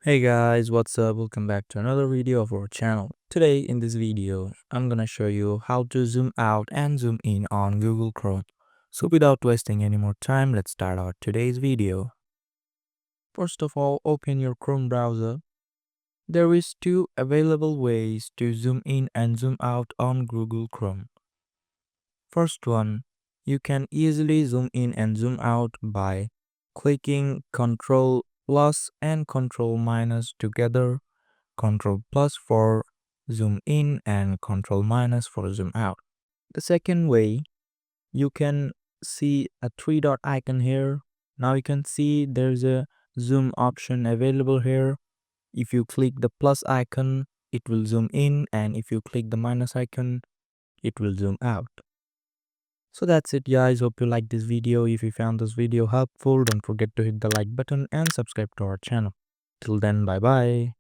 Hey guys, what's up? Welcome back to another video of our channel. Today in this video, I'm gonna show you how to zoom out and zoom in on Google Chrome. So without wasting any more time, let's start our today's video. First of all, open your Chrome browser. There is two available ways to zoom in and zoom out on Google Chrome. First one, you can easily zoom in and zoom out by clicking Ctrl plus and Ctrl minus together. Ctrl plus for zoom in and Ctrl minus for zoom out. The second way, you can see a three dot icon here. Now you can see there's a zoom option available here. If you click the plus icon, it will zoom in, and if you click the minus icon, it will zoom out. So that's it guys, hope you liked this video. If you found this video helpful, don't forget to hit the like button and subscribe to our channel. Till then, bye bye.